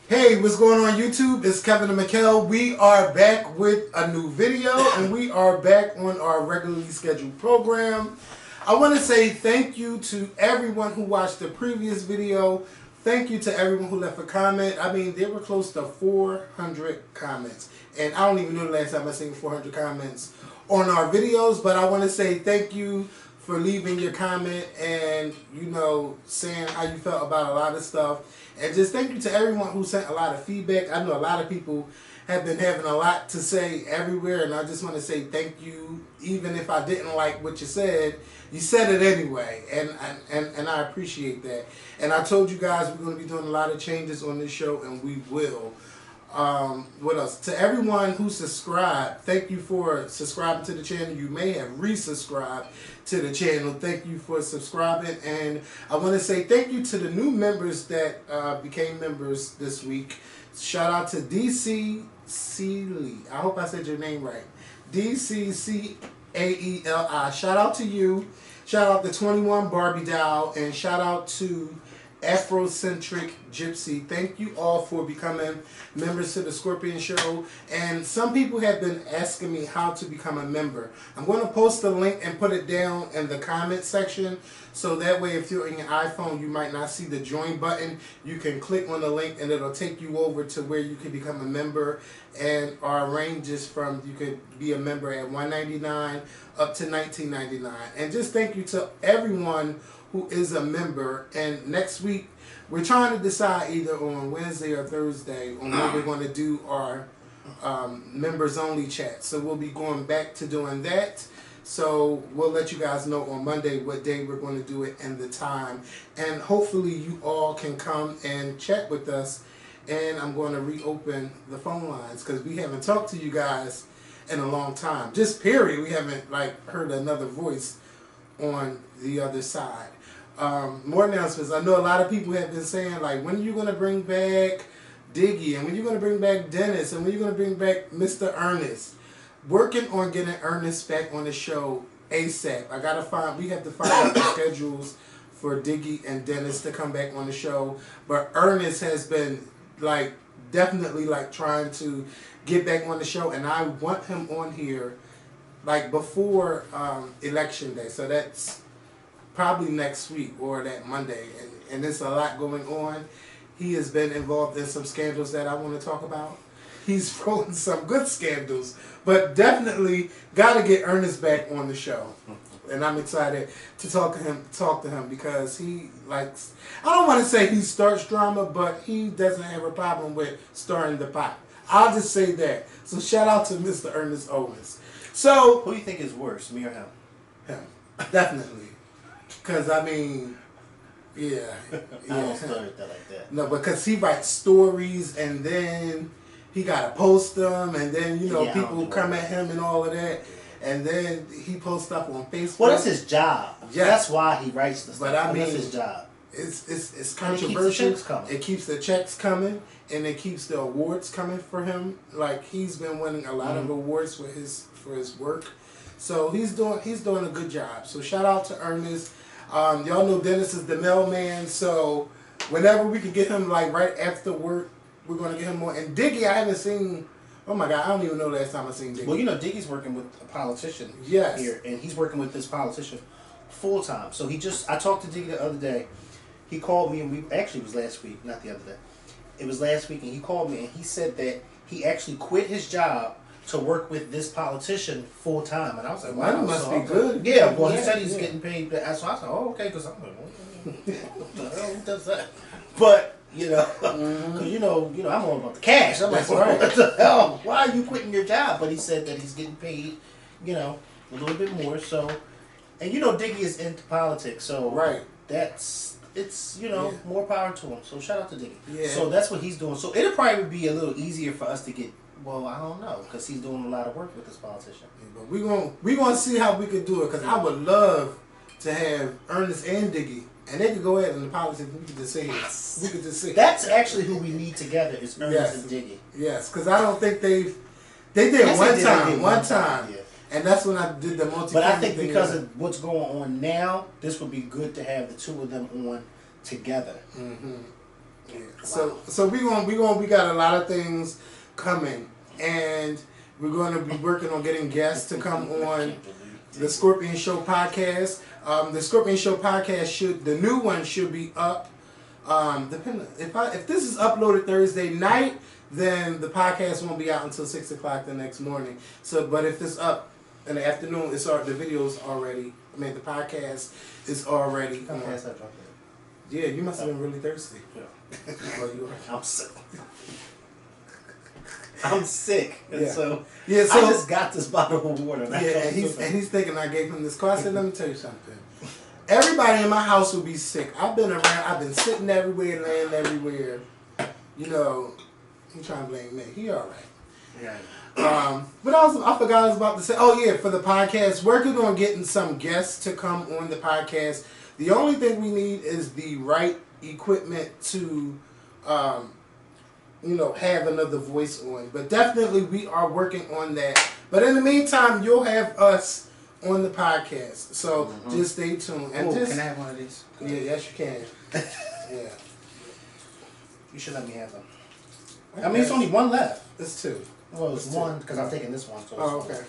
Hey, what's going on YouTube? It's Kevin and Mikkel. We are back with a new video and we are back on our regularly scheduled program. I want to say thank you to everyone who watched the previous video. Thank you to everyone who left a comment. I mean, there were close to 400 comments. And I don't even know the last time I seen 400 comments on our videos. But I want to say thank you for leaving your comment and, you know, saying how you felt about a lot of stuff. And just thank you to everyone who sent a lot of feedback. I know a lot of people have been having a lot to say everywhere, and I just want to say thank you. Even if I didn't like what you said it anyway, and I appreciate that. And I told you guys we're going to be doing a lot of changes on this show, and we will. What else? To everyone who subscribed, thank you for subscribing to the channel. You may have resubscribed to the channel. Thank you for subscribing, and I want to say thank you to the new members that became members this week. Shout out to DC Sealy. I hope I said your name right. DCCAELI. Shout out to you. Shout out to 21 Barbie Doll, and shout out to Afrocentric Gypsy. Thank you all for becoming members to the Scorpion Show. And some people have been asking me how to become a member. I'm going to post the link and put it down in the comment section, so that way if you're in your iPhone you might not see the join button. You can click on the link and it'll take you over to where you can become a member. And our range is from, you could be a member at $1.99 up to $19.99. And just thank you to everyone who is a member. And next week we're trying to decide either on Wednesday or Thursday on when we're going to do our members only chat. So we'll be going back to doing that. So we'll let you guys know on Monday what day we're going to do it and the time. And hopefully you all can come and chat with us. And I'm going to reopen the phone lines because we haven't talked to you guys in a long time. Just period. We haven't like heard another voice on the other side. More announcements. I know a lot of people have been saying, like, when are you going to bring back Diggy? And when are you going to bring back Dennis? And when are you going to bring back Mr. Ernest? Working on getting Ernest back on the show ASAP. We have to find out the schedules for Diggy and Dennis to come back on the show. But Ernest has been, like, definitely, like, trying to get back on the show. And I want him on here, like, before Election Day. So that's probably next week or that Monday. And there's a lot going on. He has been involved in some scandals that I want to talk about. He's rolling some good scandals. But definitely got to get Ernest back on the show. And I'm excited to talk to him because he likes, I don't want to say he starts drama, but he doesn't have a problem with stirring the pot. I'll just say that. So shout out to Mr. Ernest Owens. So who do you think is worse, me or him? Him. Definitely. Because, I mean, yeah. I don't start that like that. No, because he writes stories and then he got to post them and then, you know, yeah, people come at him and all of that. And then he posts stuff on Facebook. Well, that's his job. Yeah. That's why he writes the stuff. But I mean, that's his job. It's controversial. It keeps the checks coming and it keeps the awards coming for him. Like, he's been winning a lot of awards for his work. So he's doing a good job. So shout out to Ernest. Y'all know Dennis is the mailman, so whenever we can get him, like, right after work, we're going to get him more. And Diggy, I haven't seen, oh my God, I don't even know the last time I seen Diggy. Well, you know, Diggy's working with a politician yes. here, and he's working with this politician full time. So I talked to Diggy the other day. He called me, and actually it was last week, not the other day. It was last week, and he called me, and he said that he actually quit his job to work with this politician full time, and I was like, "Wow, that must be good." Yeah, well, he said he's getting paid. So I said, "Oh, okay," because I'm like, "Who does that?" But you know, because you know, I'm all about the cash. I'm like, right. "What the hell? Why are you quitting your job?" But he said that he's getting paid, you know, a little bit more. So, and you know, Diggy is into politics, so right. It's you know, more power to him. So shout out to Diggy. Yeah. So that's what he's doing. So it'll probably be a little easier for us to get. Well, I don't know, because he's doing a lot of work with this politician. Yeah, but we gonna see how we can do it, because I would love to have Ernest and Diggy, and they could go ahead in the politics. We could just say it. We could just say that's actually who we need together is Ernest and Diggy. Yes, because I don't think they did one time. Yeah. And that's when I did the multi. But I think because of what's going on now, this would be good to have the two of them on together. Yeah. So we got a lot of things coming, and we're going to be working on getting guests to come on the Scorpion Show podcast. The Scorpion Show podcast the new one should be up. Depending if this is uploaded Thursday night, then the podcast won't be out until 6 o'clock the next morning. So, but if it's up in the afternoon, the video's already. I mean, the podcast is already. Yeah, you must have been really thirsty. Yeah. Well, you are. I'm sick. I'm sick. And Yeah. so Yeah, I just got this bottle of water. And he's thinking I gave him this car. I said, let me tell you something. Everybody in my house will be sick. I've been sitting everywhere, laying everywhere. You know, he trying to blame me. He all right. Yeah. But I forgot I was about to say, oh yeah, for the podcast, working on getting some guests to come on the podcast. The only thing we need is the right equipment to, have another voice on. But definitely we are working on that. But in the meantime, you'll have us on the podcast. So just stay tuned. And can I have one of these? Yeah, yes you can. Yeah. You should let me have them. I mean, it's only one left. It's two. Well, it's one because I'm taking this one. So okay.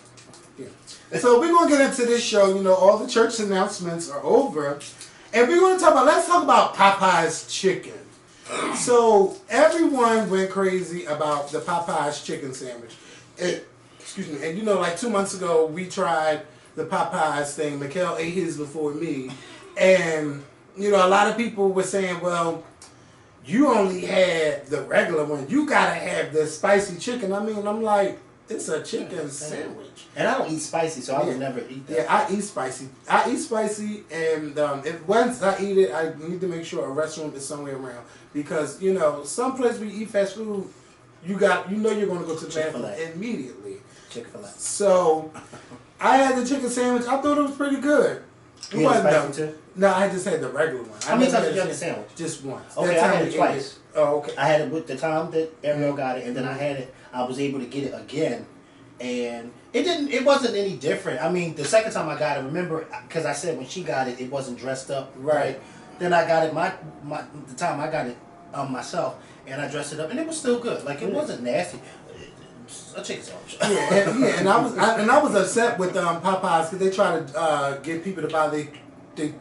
Yeah. So we're going to get into this show. You know, all the church announcements are over. And we're going to let's talk about Popeyes chicken. So everyone went crazy about the Popeyes chicken sandwich. Excuse me. And like 2 months ago, we tried the Popeyes thing. Mikhail ate his before me. And, a lot of people were saying, well, you only had the regular one. You got to have the spicy chicken. I mean, I'm like, it's a chicken sandwich. And I don't eat spicy, so I would never eat that. Yeah, I eat spicy. And if once I eat it, I need to make sure a restaurant is somewhere around. Because, some place we eat fast food, you're going to go to the bathroom immediately. Chick-fil-A. So, I had the chicken sandwich. I thought it was pretty good. You had spicy too? No, I just had the regular one. How many times did you have the sandwich? Just once. Okay, I had it twice. Oh, okay. I had it with the time that Ariel got it, and then I was able to get it again, and it wasn't any different. I mean, the second time I got it, remember, because I said when she got it, it wasn't dressed up. Right. Then I got it, the time I got it myself, and I dressed it up, and it was still good. Like, it wasn't nasty. A chicken sandwich. And I was upset with Popeyes because they try to get people to buy the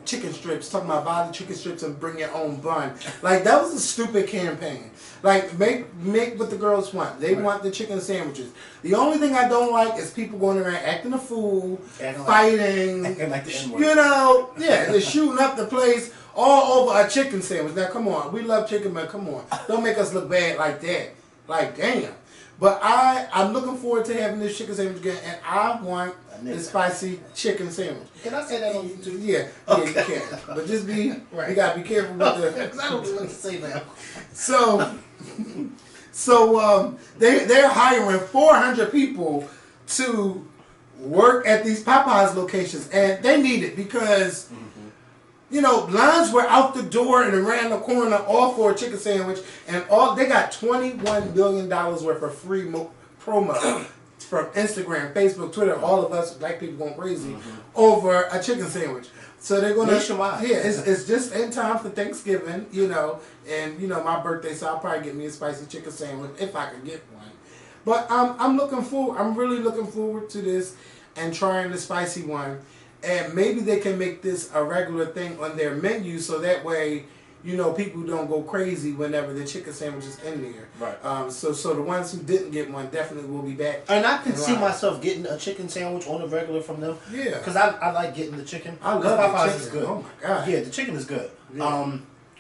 chicken strips, talking about buy the chicken strips and bring your own bun. Like, that was a stupid campaign. Like, make what the girls want. They want the chicken sandwiches. The only thing I don't like is people going around acting a fool, fighting, acting like the N-word. They're shooting up the place all over a chicken sandwich. Now, come on. We love chicken, man. Come on. Don't make us look bad like that. Like, damn. But I'm looking forward to having this chicken sandwich again, and I want the spicy chicken sandwich. Can I say that on YouTube? Yeah, you can. But just you gotta be careful with the. Because I don't know what to say now. So they're hiring 400 people to work at these Popeyes locations, and they need it because. Lines were out the door and around the corner all for a chicken sandwich, and they got $21 million worth of free promo from Instagram, Facebook, Twitter, all of us black people going crazy over a chicken sandwich. So they're going to, it's just in time for Thanksgiving, and my birthday, so I'll probably get me a spicy chicken sandwich if I can get one. But I'm really looking forward to this and trying the spicy one. And maybe they can make this a regular thing on their menu, so that way, people don't go crazy whenever the chicken sandwich is in there. Right. So the ones who didn't get one definitely will be back. And I can see myself getting a chicken sandwich on a regular from them. Yeah. Because I like getting the chicken. I love Popeyes the chicken. is good. Oh my god. Yeah, the chicken is good. Yeah.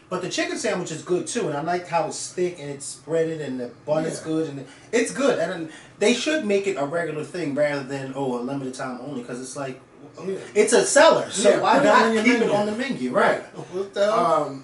But the chicken sandwich is good too, and I like how it's thick and it's spreaded, and the bun is good, and it's good. And they should make it a regular thing rather than a limited time only, because it's like. Yeah. It's a seller, so why not keep it on the menu? Right. What the hell?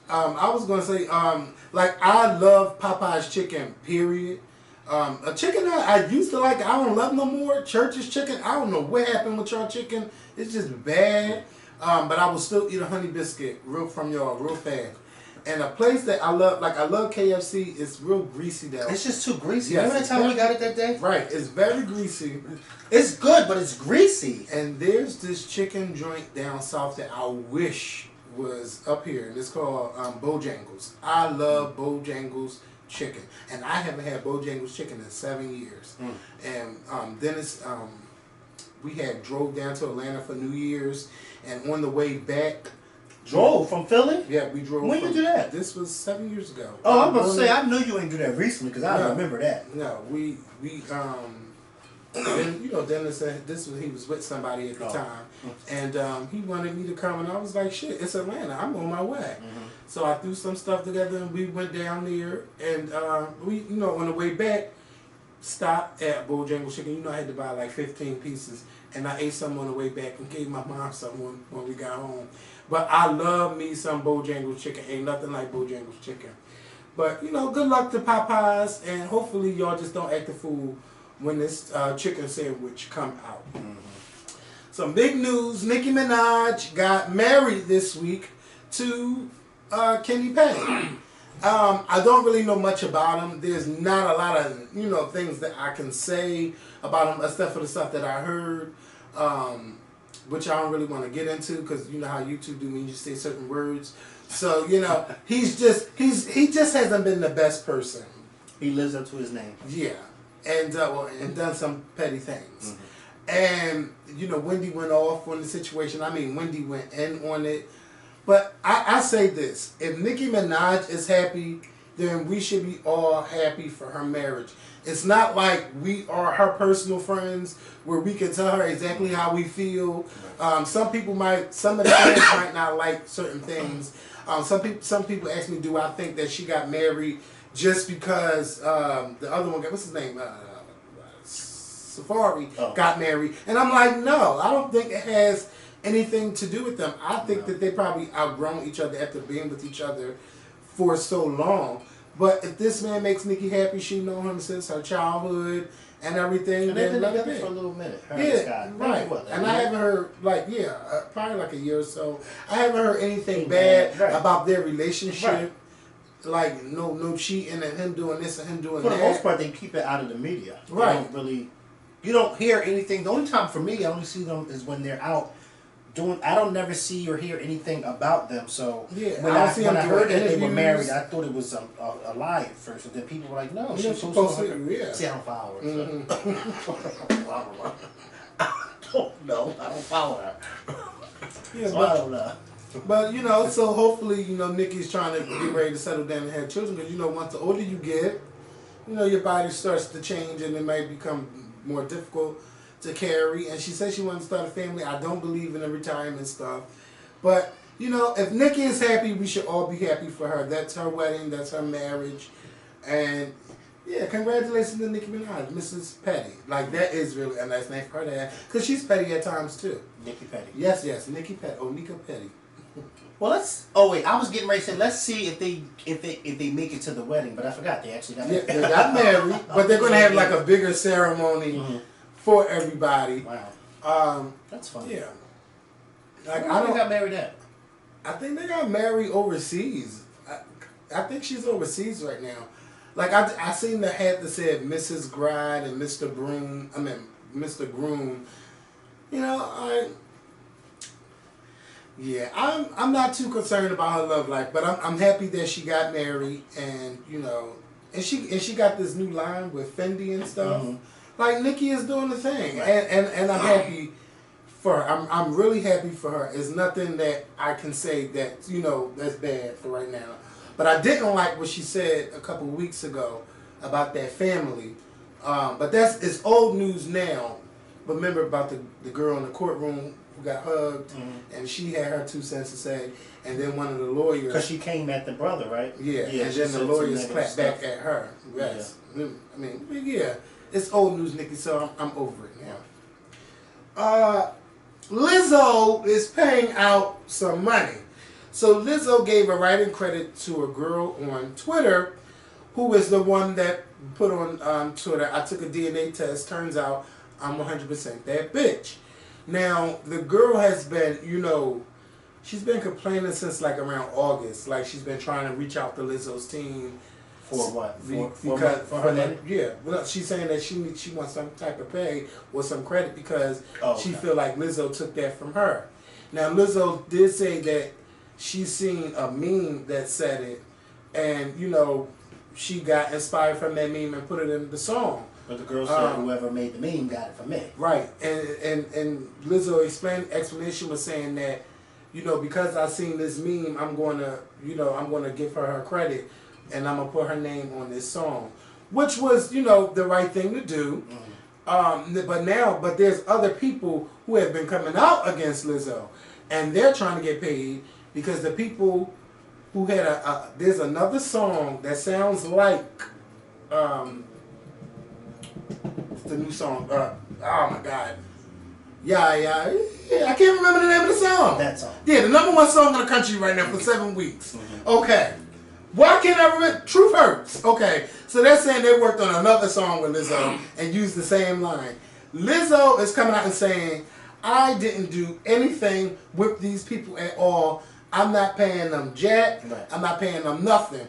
I was going to say, I love Popeye's chicken, period. A chicken I used to like, I don't love no more. Church's chicken, I don't know what happened with y'all chicken. It's just bad. But I will still eat a honey biscuit from y'all real fast. And a place that I love, I love KFC, it's real greasy though. It's just too greasy. Yes, Remember that time we got it that day? Right, it's very greasy. It's good, but it's greasy. And there's this chicken joint down south that I wish was up here, and it's called Bojangles. I love Bojangles chicken, and I haven't had Bojangles chicken in 7 years. And Dennis, we had drove down to Atlanta for New Year's, and on the way back. Drove from Philly? Yeah, we drove. When did you do that? This was 7 years ago. Oh, I'm about to say, I knew you ain't do that recently because I remember that. No, we then, you know, Dennis said he was with somebody at the time, and he wanted me to come, and I was like, shit, it's Atlanta, I'm on my way. So I threw some stuff together, and we went down there, and we, you know, on the way back, stopped at Bojangles Chicken. You know, I had to buy like 15 pieces, and I ate some on the way back and gave my mom some when we got home. But I love me some Bojangles Chicken. Ain't nothing like Bojangles Chicken. But, you know, good luck to Popeyes, and hopefully y'all just don't act a fool when this chicken sandwich come out. Some big news. Nicki Minaj got married this week to Kenneth Petty. I don't really know much about him. There's not a lot of, you know, things that I can say about him, except for the stuff that I heard, which I don't really want to get into because you know how YouTube do when you say certain words. So, you know, he just hasn't been the best person. He lives up to his name. Yeah. And and done some petty things. And, you know, Wendy went off on the situation. I mean, Wendy went in on it. But I say this. If Nicki Minaj is happy, then we should be all happy for her marriage. It's not like we are her personal friends where we can tell her exactly how we feel. Some of the fans might not like certain things. Some people ask me, do I think that she got married just because the other one, what's his name? Safari got married. And I'm like, no, I don't think it has anything to do with them. I think that they probably outgrown each other after being with each other for so long. But if this man makes Nicki happy, she known him since her childhood and everything. And they've been together for a little minute. Right. And I haven't heard, probably like a year or so. I haven't heard anything bad about their relationship. Right. Like no cheating and him doing this and him doing that. For the most part, they keep it out of the media. Right. You don't hear anything. The only time for me, I only see them is when they're out doing. I don't never see or hear anything about them. So when I heard that they were married, I thought it was a lie at first. And then people were like, "No, she's supposed to." See, I don't follow her. I don't follow her. Yeah, so I don't know. But, you know, so hopefully, you know, Nicki's trying to get ready to settle down and have children. Because, you know, once the older you get, you know, your body starts to change and it might become more difficult to carry. And she said she wants to start a family. I don't believe in the retirement stuff. But, you know, if Nicki is happy, we should all be happy for her. That's her wedding. That's her marriage. And, yeah, congratulations to Nicki Minaj, Mrs. Petty. Like, that is really a nice name for her to have. Because she's petty at times, too. Nicki Petty. Yes, Nicki Petty. Oh, Nicki Petty. Well, I was getting ready to say, let's see if they make it to the wedding, but I forgot they actually got married. Yeah, they got married, but they're gonna have like a bigger ceremony for everybody. Wow. That's funny. Yeah. Like, I don't got married at. I think they got married overseas. I think she's overseas right now. Like I seen the hat that said Mrs. Bride and Mr. Groom. Mr. Groom. You know, I'm not too concerned about her love life, but I'm happy that she got married, and you know, and she got this new line with Fendi and stuff. Like Nicki is doing the thing, and I'm happy for her. I'm really happy for her. It's nothing that I can say that, you know, that's bad for right now. But I didn't like what she said a couple weeks ago about that family. But it's old news now. But remember about the girl in the courtroom who got hugged, and she had her 2 cents to say, and then one of the lawyers, because she came at the brother, right? Yeah, and then the lawyers clapped back at her. Yes, I mean, yeah, it's old news, Nicki. So I'm over it now. Lizzo is paying out some money. So Lizzo gave a writing credit to a girl on Twitter, who is the one that put on Twitter, I took a DNA test. Turns out I'm 100% that bitch. Now, the girl has been, you know, she's been complaining since like around August. Like she's been trying to reach out to Lizzo's team. For what? For her, yeah. Well, she's saying that she wants some type of pay or some credit because she feel like Lizzo took that from her. Now, Lizzo did say that she's seen a meme that said it, and you know, she got inspired from that meme and put it in the song. But the girl said whoever made the meme got it from me. Right, and Lizzo explanation was saying that, you know, because I seen this meme, I'm gonna give her credit, and I'm gonna put her name on this song, which was, you know, the right thing to do. But there's other people who have been coming out against Lizzo, and they're trying to get paid because the people who had there's another song that sounds like the new song. Oh my God. Yeah. I can't remember the name of the song. That song. Yeah, the #1 song in the country right now for 7 weeks. Okay. Why can't I remember? Truth Hurts. Okay. So they're saying they worked on another song with Lizzo and used the same line. Lizzo is coming out and saying, I didn't do anything with these people at all. I'm not paying them jack. Right. I'm not paying them nothing.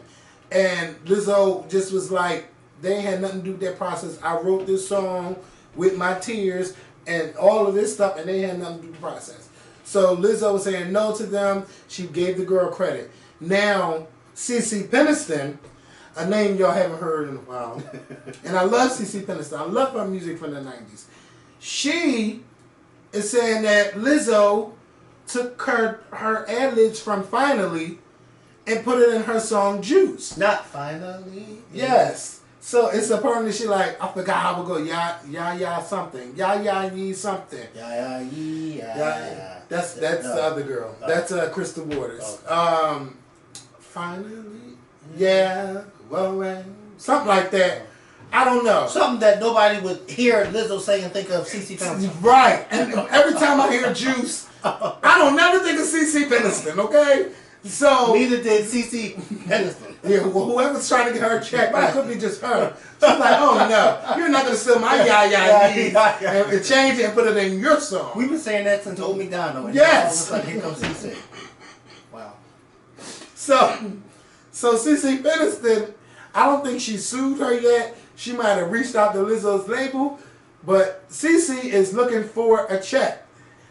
And Lizzo just was like, they had nothing to do with their process. I wrote this song with my tears and all of this stuff, and they had nothing to do with the process. So Lizzo was saying no to them. She gave the girl credit. Now, CeCe Peniston, a name y'all haven't heard in a while, and I love CeCe Peniston. I love her music from the 90s. She is saying that Lizzo took her ad-libs from Finally and put it in her song Juice. Not Finally. Yes. So it's apparently she like, I forgot how it go. Yeah, something. Yeah, ye something. Yeah. That's the other girl. That's Crystal Waters. Okay. Finally. Yeah. Well, something like that. I don't know. Something that nobody would hear Lizzo say and think of CeCe Peniston. Right. And every time I hear Juice, I don't never think of CeCe Peniston, okay? So neither did CeCe Peniston. Yeah, well, whoever's trying to get her check, it could be just her. She's like, oh no, you're not going to steal my and change it and put it in your song. We've been saying that since Old McDonald. Yes. All of a sudden, here comes CeCe. Wow. So CeCe Peniston, I don't think she sued her yet. She might have reached out to Lizzo's label, but CeCe is looking for a check.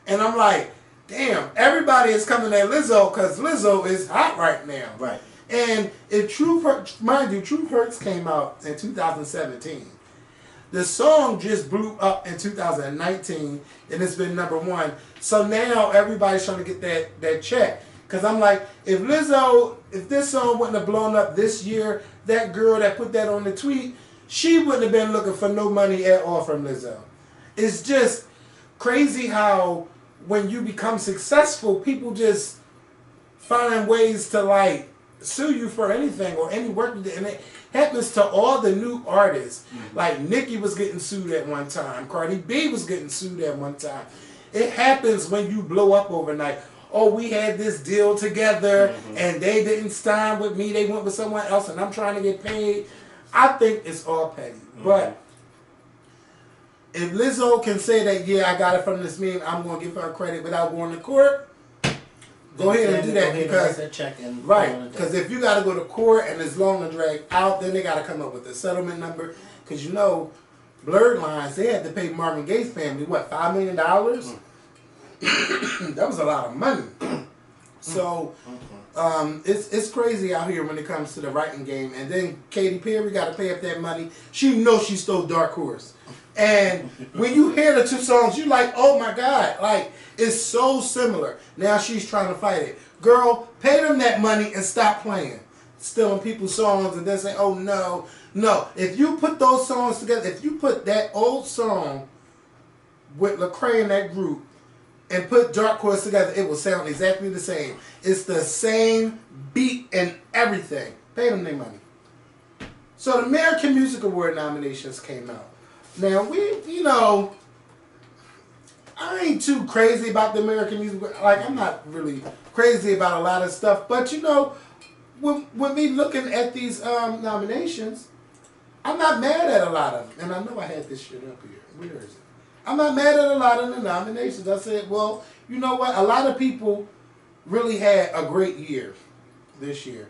And I'm like, damn, everybody is coming at Lizzo because Lizzo is hot right now. Right. And if Truth Hurts, mind you, Truth Hurts came out in 2017. The song just blew up in 2019, and it's been #1. So now everybody's trying to get that check. Because I'm like, if this song wouldn't have blown up this year, that girl that put that on the tweet, she wouldn't have been looking for no money at all from Lizzo. It's just crazy how when you become successful, people just find ways to like sue you for anything or any work you did. And it happens to all the new artists. Like Nicki was getting sued at one time. Cardi B was getting sued at one time. It happens when you blow up overnight. Oh, we had this deal together and they didn't sign with me. They went with someone else and I'm trying to get paid. I think it's all petty. But if Lizzo can say that, yeah, I got it from this meme, I'm going to give her credit without going to court, go ahead and do that. Because if you got to go to court and it's long and drag out, then they got to come up with a settlement number. Because you know, Blurred Lines, they had to pay Marvin Gaye's family, what, $5 million? That was a lot of money. So it's crazy out here when it comes to the writing game. And then Katy Perry got to pay up that money. She knows she stole Dark Horse. And when you hear the two songs, you're like, oh my God, like it's so similar. Now she's trying to fight it. Girl, pay them that money and stop playing. Stealing people's songs and then say, oh no. No, if you put those songs together, if you put that old song with Lecrae and that group and put Dark Horse together, it will sound exactly the same. It's the same beat and everything. Pay them their money. So the American Music Award nominations came out. Now, I ain't too crazy about the American Music Award. Like, I'm not really crazy about a lot of stuff. But, you know, when me looking at these nominations, I'm not mad at a lot of them. And I know I had this shit up here. Where is it? I'm not mad at a lot of the nominations. I said, well, you know what? A lot of people really had a great year this year.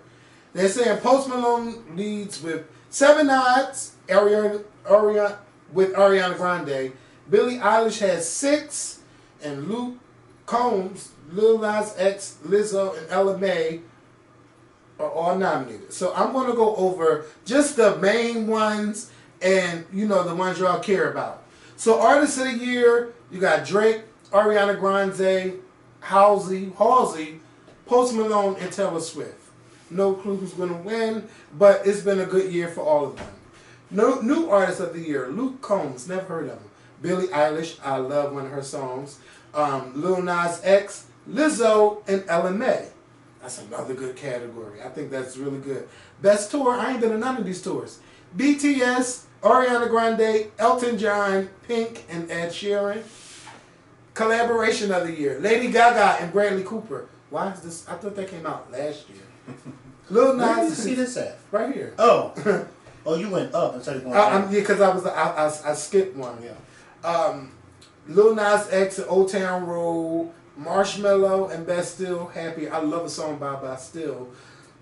They're saying Post Malone leads with 7 nods, with Ariana Grande. Billie Eilish has 6, and Luke Combs, Lil Nas X, Lizzo, and Ella Mai are all nominated. So I'm going to go over just the main ones and, you know, the ones y'all care about. So Artist of the Year, you got Drake, Ariana Grande, Halsey, Post Malone, and Taylor Swift. No clue who's going to win, but it's been a good year for all of them. No, new Artist of the Year, Luke Combs, never heard of him. Billie Eilish, I love one of her songs. Lil Nas X, Lizzo, and Ella Mai. That's another good category. I think that's really good. Best Tour, I ain't been to none of these tours. BTS, Ariana Grande, Elton John, Pink, and Ed Sheeran. Collaboration of the Year, Lady Gaga and Bradley Cooper. Why is this? I thought that came out last year. Lil Nas. Where did you see this at? Right here. Oh. Oh, you went up instead of going Yeah, down. because I skipped one. Yeah. Lil Nas X and Old Town Road, Marshmello and Bastille, Happy. I love a song by Bastille.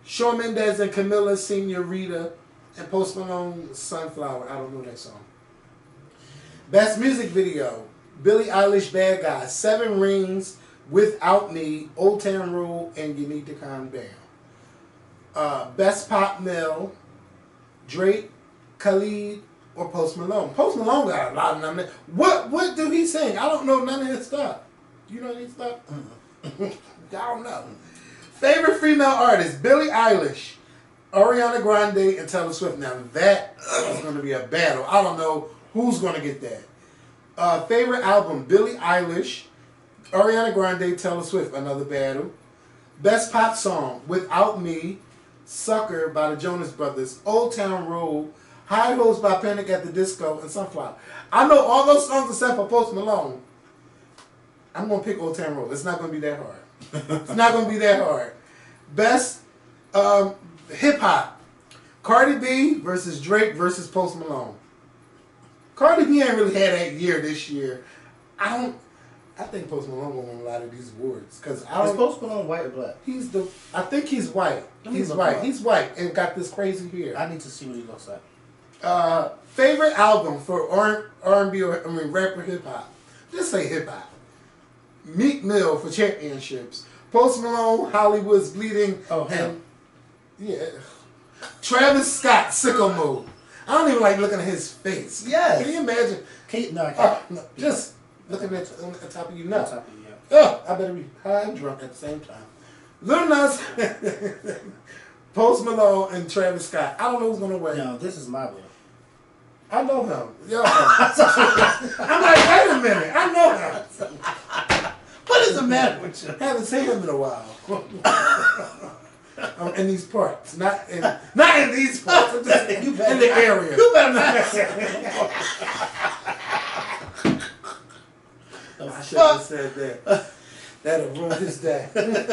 Shawn Mendes and Camila, Senorita, and Post Malone, Sunflower. I don't know that song. Best Music Video, Billie Eilish, Bad Guy, 7 Rings, Without Me, Old Town Road, and You Need to Calm Down. Best Pop Mill, Drake, Khalid, or Post Malone. Post Malone got a lot of nominations. What do he sing? I don't know none of his stuff. You know his stuff? I don't know. Favorite female artist, Billie Eilish, Ariana Grande, and Taylor Swift. Now that is going to be a battle. I don't know who's going to get that. Favorite album, Billie Eilish, Ariana Grande, Taylor Swift. Another battle. Best pop song, Without Me, Sucker by the Jonas Brothers, Old Town Road, High Hopes by Panic at the Disco, and Sunflower. I know all those songs except for Post Malone. I'm going to pick Old Town Road. It's not going to be that hard. It's not going to be that hard. Best hip-hop, Cardi B versus Drake versus Post Malone. Cardi B ain't really had that year this year. I think Post Malone will win a lot of these awards. Is Post Malone white or black? I think he's white. He's white. He's white and got this crazy hair. I need to see what he looks like. Favorite album for R&B or rap or hip hop? Just say hip hop. Meek Mill for Championships. Post Malone, Hollywood's Bleeding. Oh him. Yeah. Travis Scott, Sicko Mode. I don't even like looking at his face. Yes. Can you imagine? No, I can't. No, just looking at the top of you now. On top of you, yeah. Oh, I better be high and drunk at the same time. Lil Nas, Post Malone, and Travis Scott. I don't know who's gonna win. No, this is my win. I know him. Yo, I'm like, wait a minute. I know him. What is the matter with you? Haven't seen him in a while. In these parts, not in these parts. I'm just in the area. You better not. I should have said that. That'll ruin his day.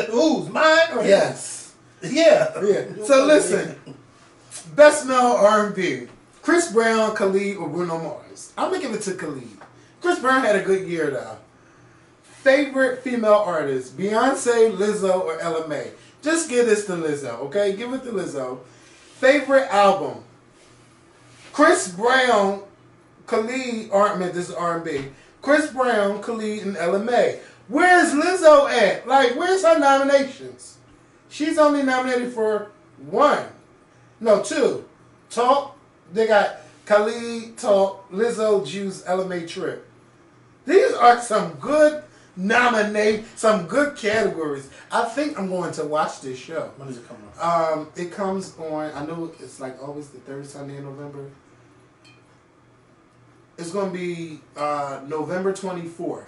Who's mine or yes? Yeah. So listen, best male R&B: Chris Brown, Khalid, or Bruno Mars. I'm gonna give it to Khalid. Chris Brown had a good year though. Favorite female artist: Beyonce, Lizzo, or Ella Mai. Just give this to Lizzo, okay? Give it to Lizzo. Favorite album: Chris Brown, Khalid. This is R&B. Chris Brown, Khalid, and Ella Mai. Where's Lizzo at? Like, where's her nominations? She's only nominated for 2. Talk. They got Khalid, Talk, Lizzo, Juice, Ella Mai, Trip. These are some good some good categories. I think I'm going to watch this show. When does it come on? It comes on, I know it's like always the third Sunday in November. It's going to be November 24th.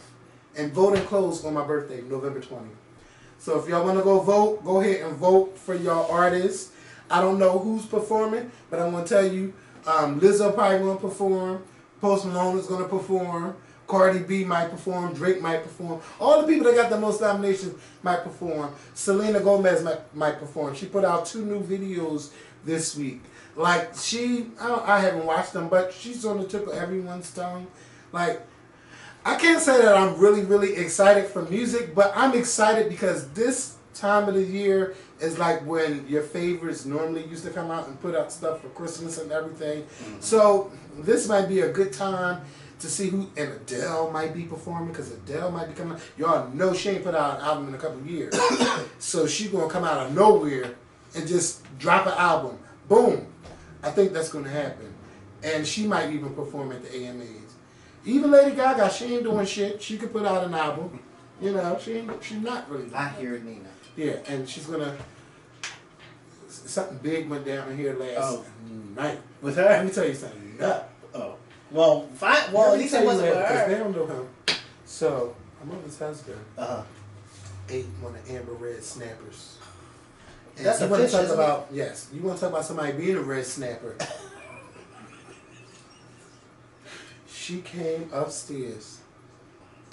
And voting closed on my birthday, November 20th. So if y'all want to go vote, go ahead and vote for y'all artists. I don't know who's performing, but I'm going to tell you, Lizzo probably going to perform. Post Malone is going to perform. Cardi B might perform. Drake might perform. All the people that got the most nominations might perform. Selena Gomez might perform. She put out 2 new videos this week. Like, I haven't watched them, but she's on the tip of everyone's tongue. Like, I can't say that I'm really, really excited for music, but I'm excited because this time of the year is like when your favorites normally used to come out and put out stuff for Christmas and everything. Mm-hmm. So this might be a good time to see who, and Adele might be performing because Adele might be coming out. Y'all know she ain't put out an album in a couple of years. So she gonna come out of nowhere and just drop an album. Boom. I think that's gonna happen. And she might even perform at the AMAs. Even Lady Gaga, she ain't doing shit. She could put out an album. You know, she's not really doing I hear Nina. Yeah, and she's gonna, something big went down here last night. With her? Let me tell you something. Oh. Well, fine. Well, at least it wasn't with because they her. don't know him. So, my mother's husband Uh-huh. ate one of Amber Red Snappers. And That's you a wanna fish, talk isn't about, yes, you want to talk about somebody being a red snapper. She came upstairs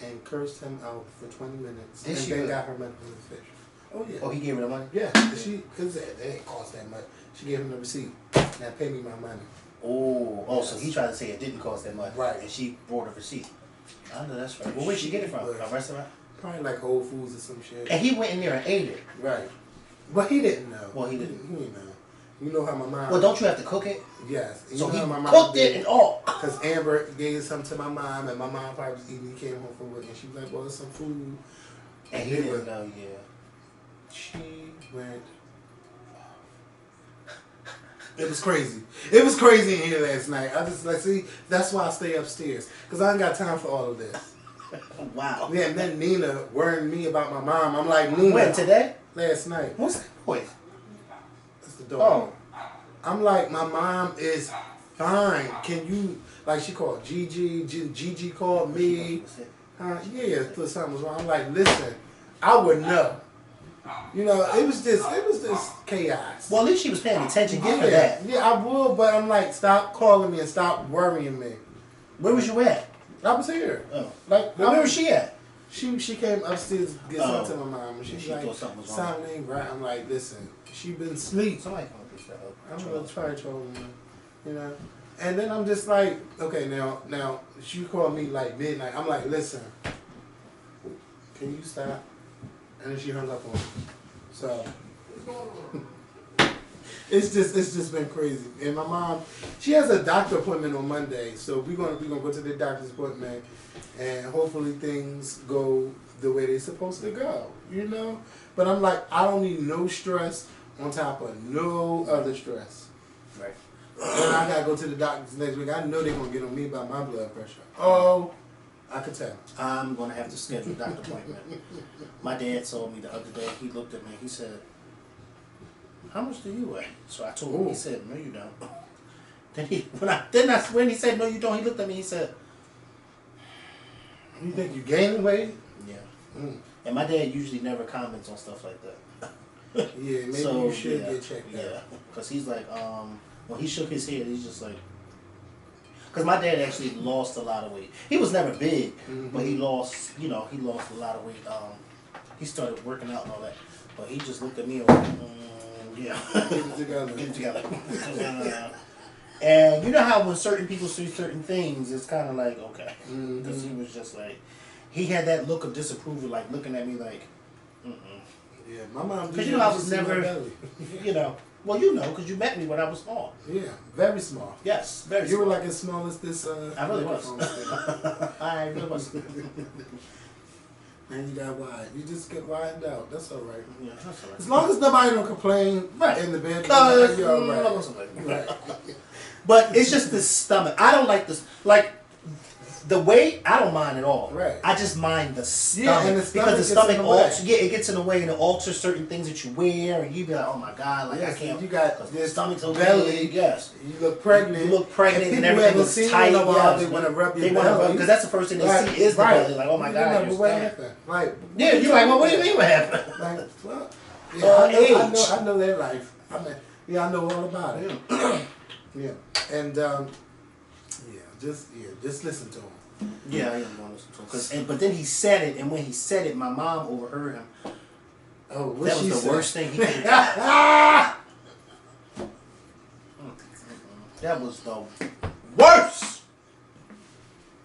and cursed him out for 20 minutes. Did and she then really? got her money from the fish. Oh, yeah. Oh, he gave her the money? Yeah, because it didn't cost that much. She gave him the receipt. Now pay me my money. Oh, so he tried to say it didn't cost that much. Right. And she brought a receipt. I know that's right. Well, where'd she get it from? A restaurant? Probably like Whole Foods or some shit. And he went in there and ate it. Right. But he didn't know. Well, he didn't. He didn't know. You know how my mom... Well, don't you have to cook it? Yes. So he how my cooked it and all. Because Amber gave something to my mom, and my mom probably was eating. He came home from work, and she was like, well, it's some food. And he didn't know, yeah. She went... It was crazy. It was crazy in here last night. I just, like, see, that's why I stay upstairs. Because I ain't got time for all of this. Wow. Yeah, and then Nina worrying me about my mom. I'm like, Nina. When, today? Last night. What's that voice? That's the dog. I'm like, my mom is fine. Can you, like she called Gigi, Gigi called me. Yeah, thought something was wrong. I'm like, listen, I would know. You know, it was just chaos. Well, at least she was paying attention. Give her that. Yeah, I will, but I'm like, stop calling me and stop worrying me. Where was you at? I was here. Oh. Like, Where was she at? She came upstairs to get something to my mom, and She she's like, thought something was wrong. something ain't right. I'm like, listen, she been asleep. Somebody come and fix that up. I'm gonna try trolling her, you know. And then I'm just like, okay, now she called me like midnight. I'm like, listen, can you stop? And then she hung up on me. So it's just been crazy. And my mom, she has a doctor appointment on Monday, so we're gonna go to the doctor's appointment, and hopefully things go the way they're supposed to go, you know. But I'm like, I don't need no stress on top of no other stress. Right. And I gotta go to the doctor's next week. I know they're gonna get on me about my blood pressure. Oh, I could tell. I'm going to have to schedule a doctor appointment. My dad told me the other day, he looked at me, he said, how much do you weigh? So I told him, he said, no you don't. When he said, no you don't, he looked at me, he said, You think you gaining weight? yeah. Mm. And my dad usually never comments on stuff like that. Yeah, maybe So, you should yeah, get checked out. Yeah, because he's like, when he shook his head, he's just like, because my dad actually lost a lot of weight. He was never big, but he lost, he lost a lot of weight. He started working out and all that, but he just looked at me and went, yeah. Get it together. Get it together. And you know how when certain people see certain things, it's kind of like, okay. Because he was just like, he had that look of disapproval, like looking at me like, Yeah, my mom. because I was never, well, because you met me when I was small. Yeah, very small. Yes, very You small. were like as small as this. I really was. microphone. I really was. And you got wide. You just get widened out. That's all right. Yeah, that's all right. As long as nobody don't complain in the bed, you're all right. But it's just the stomach. I don't like this. Like, the weight, I don't mind at all. Right. I just mind the stomach. Yeah, and the stomach because the stomach gets in the way. alters. Yeah, it gets in the way and it alters certain things that you wear, and you be like, oh my god, like Yes, I can't. you got because this the stomach's so belly. big. Yes. You look pregnant. You look pregnant and people everything haven't looks seen tight. you in a while, Yes. they want to rub your They want to rub belly. because that's the first thing they see is the belly. Like, oh my god, you're what skinny. happened? Like, Yeah, you're like, well, what do you mean what happened? Like, well, yeah, Age. I know that life. I know all about it. Yeah, and just listen to him. Yeah, I am going to listen to him. But then he said it, and when he said it, my mom overheard him. Oh, what That she was the said? worst thing he could have done. That was the worst.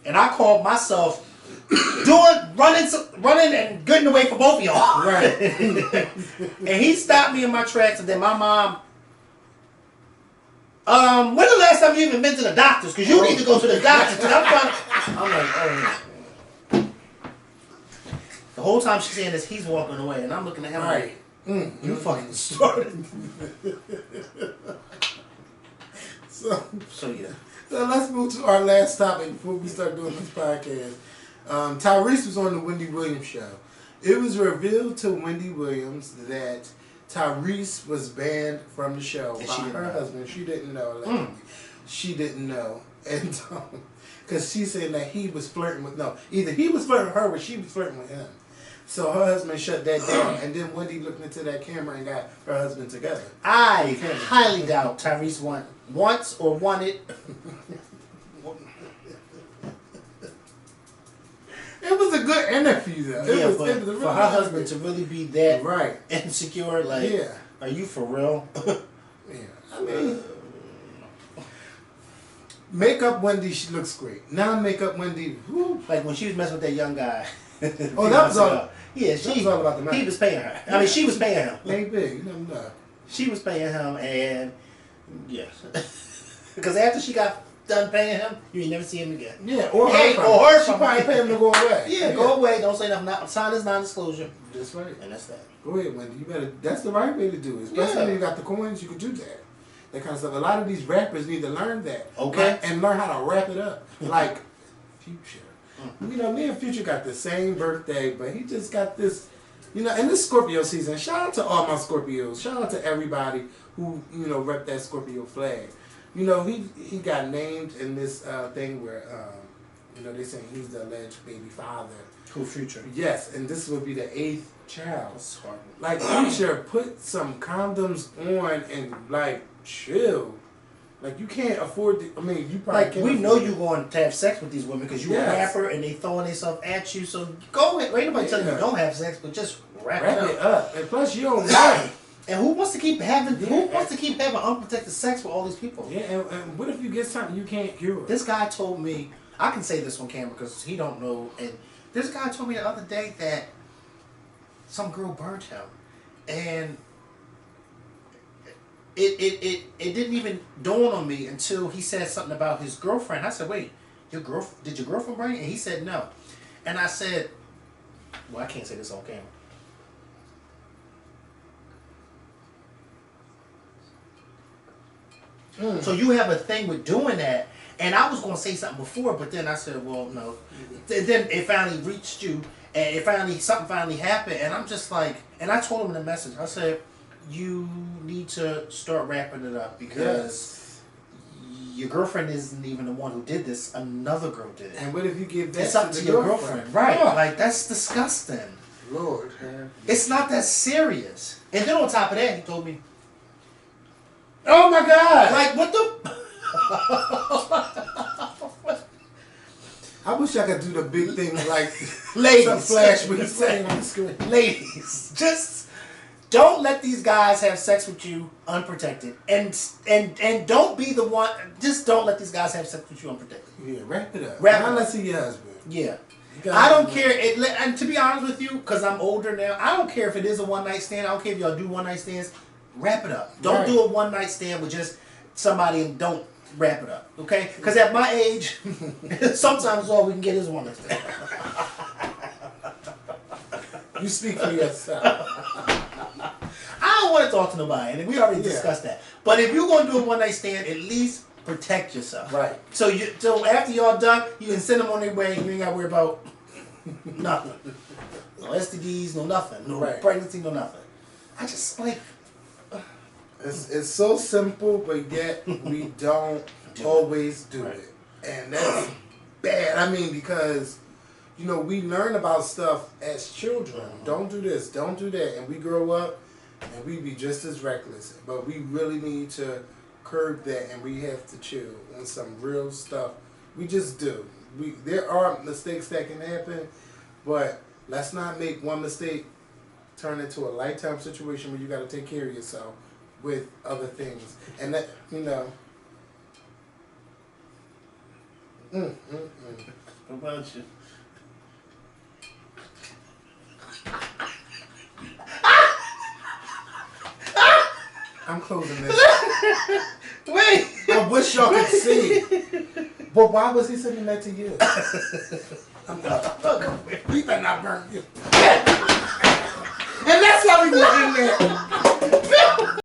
And I called myself running and getting away from both of y'all. Right. And he stopped me in my tracks, and then my mom. When the last time you even been to the doctors? Because you need to go to the doctors. Because I'm trying. I'm like, oh. The whole time she's saying this, he's walking away, and I'm looking at him like, you fucking started. So yeah. So let's move to our last topic before we start doing this podcast. Tyrese was on the Wendy Williams show. It was revealed to Wendy Williams that Tyrese was banned from the show by her husband. She didn't know. Allegedly. She didn't know. And because she said that he was flirting with, either he was flirting with her or she was flirting with him. So her husband shut that down. And then Wendy looked into that camera and got her husband together. I highly doubt Tyrese wants or wanted. It was a good interview, though. Yeah, it was but really for her husband to really be that insecure, like, yeah. Are you for real? Yeah, I mean, makeup Wendy, she looks great. Now makeup Wendy, whoo. Like when she was messing with that young guy. Oh, that was all. Yeah, that was all about the money. He was paying her. I mean, she was paying him. Ain't big, you never know. She was paying him, and yes, because after she got done paying him, you ain't never see him again. Yeah, or her. She probably pay him to go away. Yeah, go away. Don't say nothing. Sign this non-disclosure. That's right. And that's that. Go ahead, Wendy. You better. That's the right way to do it. Especially when you got the coins, you could do that. That kind of stuff. A lot of these rappers need to learn that. Okay. And learn how to wrap it up. Like Future. You know, me and Future got the same birthday, but he just got this. You know, and this Scorpio season. Shout out to all my Scorpios. Shout out to everybody who rep that Scorpio flag. You know, he got named in this thing where they saying he's the alleged baby father. Who Future? Yes, and this would be the 8th child. That's horrible. Like Future, put some condoms on and like chill. Like you can't afford to. I mean, you probably can't. We know you going to have sex with these women because you a rapper and they throwing themselves at you. So go ahead. Ain't nobody telling you don't have sex, but just wrap it up. And plus, you don't know. And who wants to keep having unprotected sex with all these people? Yeah, and what if you get something you can't cure? This guy told me, I can say this on camera because he don't know. And this guy told me the other day that some girl burned him, and it didn't even dawn on me until he said something about his girlfriend. I said, "Wait, did your girlfriend burn you?" And he said, "No," and I said, "Well, I can't say this on camera." So you have a thing with doing that, and I was going to say something before, but then I said, well, no. Then it finally reached you, and something finally happened, and I'm just like, and I told him in the message, I said, you need to start wrapping it up because your girlfriend isn't even the one who did this. Another girl did it. And what if you give that it's up to your girlfriend? Right. Oh. Like, that's disgusting. Lord. It's not that serious. And then on top of that, he told me, oh my God! Like, what the? I wish I could do the big thing like ladies flash with the thing on the screen. Ladies, just don't let these guys have sex with you unprotected, and don't be the one. Just don't let these guys have sex with you unprotected. Yeah, wrap it up. Wrap Not it let's see your husband. Yeah. I don't care. And to be honest with you, because I'm older now, I don't care if it is a one night stand. I don't care if y'all do one night stands. Wrap it up. Don't do a one night stand with just somebody and don't wrap it up. Okay? Because at my age, sometimes all we can get is one night stand. You speak for yourself. I don't want to talk to nobody, and we already discussed that. But if you're going to do a one night stand, at least protect yourself. Right. So after y'all done, you can send them on their way, and you ain't got to worry about nothing. No STDs, no nothing. No pregnancy, no nothing. I just like... It's so simple, but yet we don't always do it. And that's bad. I mean, because, we learn about stuff as children. Don't do this, don't do that. And we grow up and we be just as reckless. But we really need to curb that, and we have to chill on some real stuff. We just do. There are mistakes that can happen, but let's not make one mistake turn into a lifetime situation where you got to take care of yourself with other things. And that, What about you? I'm closing this. Wait! I wish y'all could see But why was he sending that to you? I'm done. Look, he better not burn you.